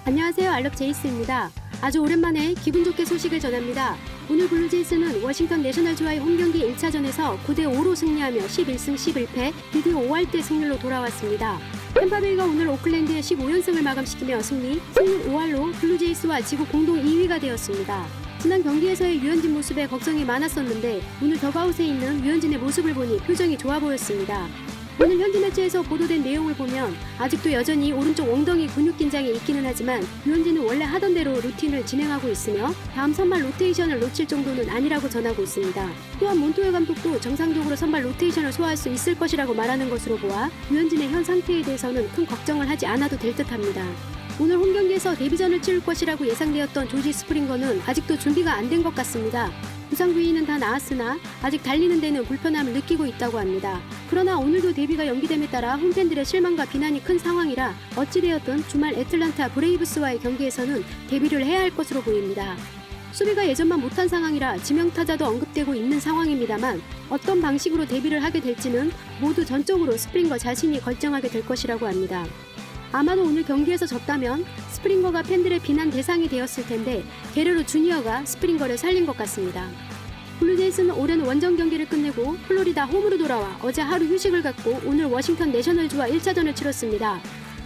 안녕하세요. 알럽 제이스입니다. 아주 오랜만에 기분 좋게 소식을 전합니다. 오늘 블루제이스는 워싱턴 내셔널즈와의 홈경기 1차전에서 9대5로 승리하며 11승 11패, 드디어 5할대 승률로 돌아왔습니다. 템파베이가 오늘 오클랜드의 15연승을 마감시키며 승률 5할로 블루제이스와 지구 공동 2위가 되었습니다. 지난 경기에서의 류현진 모습에 걱정이 많았었는데 오늘 더가웃에 있는 류현진의 모습을 보니 표정이 좋아 보였습니다. 오늘 현지 매체에서 보도된 내용을 보면 아직도 여전히 오른쪽 엉덩이 근육 긴장이 있기는 하지만 류현진은 원래 하던 대로 루틴을 진행하고 있으며 다음 선발 로테이션을 놓칠 정도는 아니라고 전하고 있습니다. 또한 몬토요 감독도 정상적으로 선발 로테이션을 소화할 수 있을 것이라고 말하는 것으로 보아 류현진의 현 상태에 대해서는 큰 걱정을 하지 않아도 될 듯합니다. 오늘 홈경기에서 데뷔전을 치를 것이라고 예상되었던 조지 스프링거는 아직도 준비가 안 된 것 같습니다. 부상 부위는 다 나았으나 아직 달리는 데는 불편함을 느끼고 있다고 합니다. 그러나 오늘도 데뷔가 연기됨에 따라 홈팬들의 실망과 비난이 큰 상황이라 어찌되었든 주말 애틀란타 브레이브스와의 경기에서는 데뷔를 해야 할 것으로 보입니다. 수비가 예전만 못한 상황이라 지명타자도 언급되고 있는 상황입니다만 어떤 방식으로 데뷔를 하게 될지는 모두 전적으로 스프링거 자신이 결정하게 될 것이라고 합니다. 아마도 오늘 경기에서 졌다면 스프링거가 팬들의 비난 대상이 되었을 텐데 게레로 주니어가 스프링거를 살린 것 같습니다. 블루제이스는 올해는 원정 경기를 끝내고 플로리다 홈으로 돌아와 어제 하루 휴식을 갖고 오늘 워싱턴 내셔널즈와 1차전을 치렀습니다.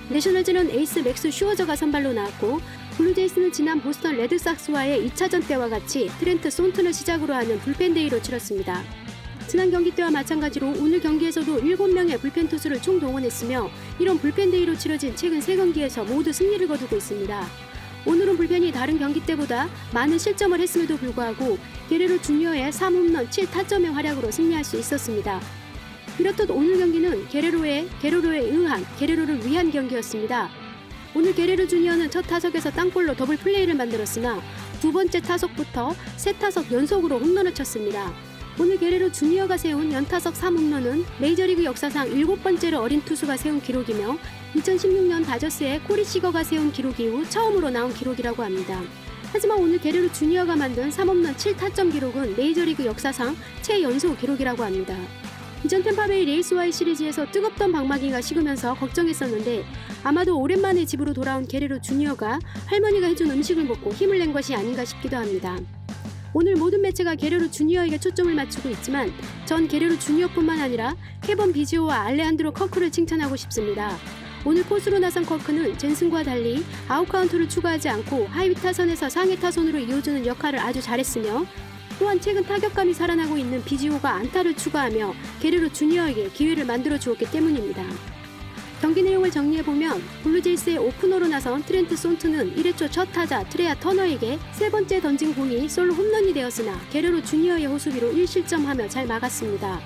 내셔널즈는 에이스 맥스 슈어저가 선발로 나왔고 블루제이스는 지난 보스턴 레드삭스와의 2차전 때와 같이 트렌트 손튼을 시작으로 하는 불펜데이로 치렀습니다. 지난 경기 때와 마찬가지로 오늘 경기에서도 7명의 불펜 투수를 총동원했으며 이런 불펜데이로 치러진 최근 3경기에서 모두 승리를 거두고 있습니다. 오늘은 불펜이 다른 경기 때보다 많은 실점을 했음에도 불구하고 게레로 주니어의 3홈런 7타점의 활약으로 승리할 수 있었습니다. 이렇듯 오늘 경기는 게레로에 의한 게레로를 위한 경기였습니다. 오늘 게레로 주니어는 첫 타석에서 땅볼로 더블 플레이를 만들었으나 두 번째 타석부터 세 타석 연속으로 홈런을 쳤습니다. 오늘 게레로 주니어가 세운 연타석 3홈런은 메이저리그 역사상 7번째로 어린 투수가 세운 기록이며 2016년 다저스의 코리 시거가 세운 기록 이후 처음으로 나온 기록이라고 합니다. 하지만 오늘 게레로 주니어가 만든 3홈런 7타점 기록은 메이저리그 역사상 최연소 기록이라고 합니다. 이전 템파베이 레이스와의 시리즈에서 뜨겁던 방망이가 식으면서 걱정했었는데 아마도 오랜만에 집으로 돌아온 게레로 주니어가 할머니가 해준 음식을 먹고 힘을 낸 것이 아닌가 싶기도 합니다. 오늘 모든 매체가 게레로 주니어에게 초점을 맞추고 있지만 전 게레로 주니어뿐만 아니라 케번 비지오와 알레한드로 커크를 칭찬하고 싶습니다. 오늘 포수로 나선 커크는 젠슨과 달리 아웃카운트를 추가하지 않고 하위 타선에서 상위 타선으로 이어주는 역할을 아주 잘했으며 또한 최근 타격감이 살아나고 있는 비지오가 안타를 추가하며 게레로 주니어에게 기회를 만들어 주었기 때문입니다. 경기 내용을 정리해보면 블루제이스의 오프너로 나선 트렌트 손트는 1회초 첫 타자 트레아 터너에게 세 번째 던진 공이 솔로 홈런이 되었으나 게레로 주니어의 호수비로 1실점하며 잘 막았습니다.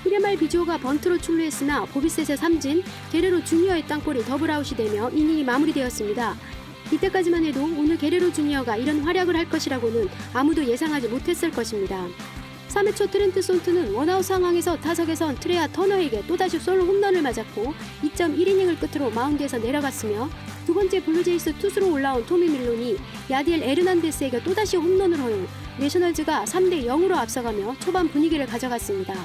1회 말 비지오가 번트로 출루했으나 보비셋의 삼진, 게레로 주니어의 땅볼이 더블아웃이 되며 이닝이 마무리되었습니다. 이때까지만 해도 오늘 게레로 주니어가 이런 활약을 할 것이라고는 아무도 예상하지 못했을 것입니다. 3회 초 트렌트 손트는 원아웃 상황에서 타석에선 트레아 터너에게 또다시 솔로 홈런을 맞았고 2.1이닝을 끝으로 마운드에서 내려갔으며 두 번째 블루제이스 투수로 올라온 토미 밀론이 야디엘 에르난데스에게 또다시 홈런을 허용 내셔널즈가 3대0으로 앞서가며 초반 분위기를 가져갔습니다.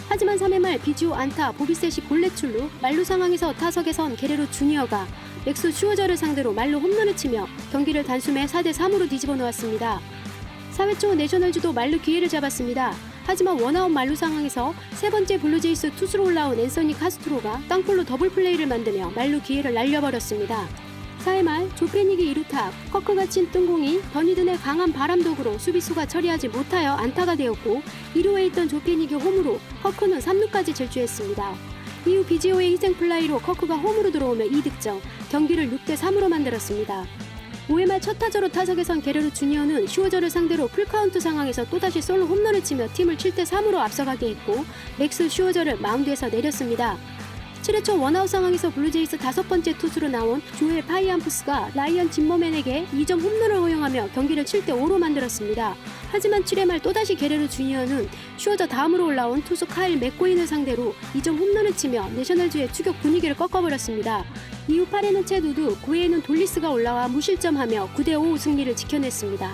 하지만 3회 말 비지오 안타 보비셋이 볼넷 출루 만루 상황에서 타석에선 게레로 주니어가 맥스 슈어저를 상대로 말로 홈런을 치며 경기를 단숨에 4대3으로 뒤집어 놓았습니다. 4회 초 내셔널즈도 말루 기회를 잡았습니다. 하지만 원아웃 말루 상황에서 세 번째 블루제이스 투수로 올라온 앤서니 카스트로가 땅볼로 더블 플레이를 만들며 말루 기회를 날려버렸습니다. 4회 말 조페닉이 2루타, 커크가 친 뜬공이 더니든의 강한 바람독으로 수비수가 처리하지 못하여 안타가 되었고 2루에 있던 조페닉이 홈으로 커크는 3루까지 질주했습니다. 이후 비지오의 희생플라이로 커크가 홈으로 들어오며 2득점, 경기를 6대3으로 만들었습니다. 5회 말 첫 타자로 타석에선 게레로 주니어는 슈어저를 상대로 풀카운트 상황에서 또다시 솔로 홈런을 치며 팀을 7대3으로 앞서가게 했고 맥스 슈어저를 마운드에서 내렸습니다. 7회 초 원아웃 상황에서 블루제이스 5번째 투수로 나온 조엘 파이암프스가 라이언 짐머맨에게 2점 홈런을 허용하며 경기를 7대5로 만들었습니다. 하지만 7회 말 또다시 게레로 주니어는 슈어저 다음으로 올라온 투수 카일 맥고인을 상대로 2점 홈런을 치며 내셔널즈의 추격 분위기를 꺾어버렸습니다. 이후 8회는 챗 우드, 9회에는 돌리스가 올라와 무실점하며 9대5 승리를 지켜냈습니다.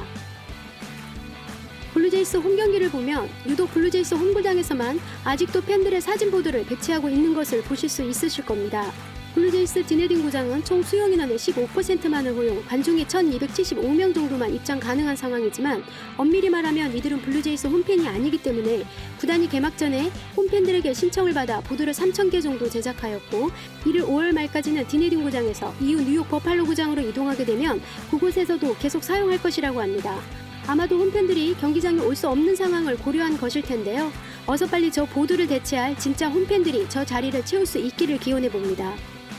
블루제이스 홈경기를 보면 유독 블루제이스 홈구장에서만 아직도 팬들의 사진 보드를 배치하고 있는 것을 보실 수 있으실 겁니다. 블루제이스 디네딘 구장은 총 수용 인원의 15%만을 허용, 관중이 1,275명 정도만 입장 가능한 상황이지만 엄밀히 말하면 이들은 블루제이스 홈팬이 아니기 때문에 구단이 개막 전에 홈팬들에게 신청을 받아 보드를 3,000개 정도 제작하였고, 이를 5월 말까지는 디네딘 구장에서 이후 뉴욕 버팔로 구장으로 이동하게 되면 그곳에서도 계속 사용할 것이라고 합니다. 아마도 홈팬들이 경기장에 올 수 없는 상황을 고려한 것일 텐데요. 어서 빨리 저 보드를 대체할 진짜 홈팬들이 저 자리를 채울 수 있기를 기원해 봅니다.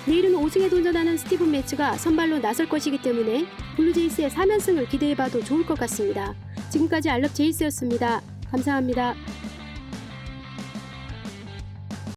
내일은 5승에 도전하는 스티븐 매츠가 선발로 나설 것이기 때문에 블루제이스의 3연승을 기대해봐도 좋을 것 같습니다. 지금까지 알럽 제이스였습니다. 감사합니다.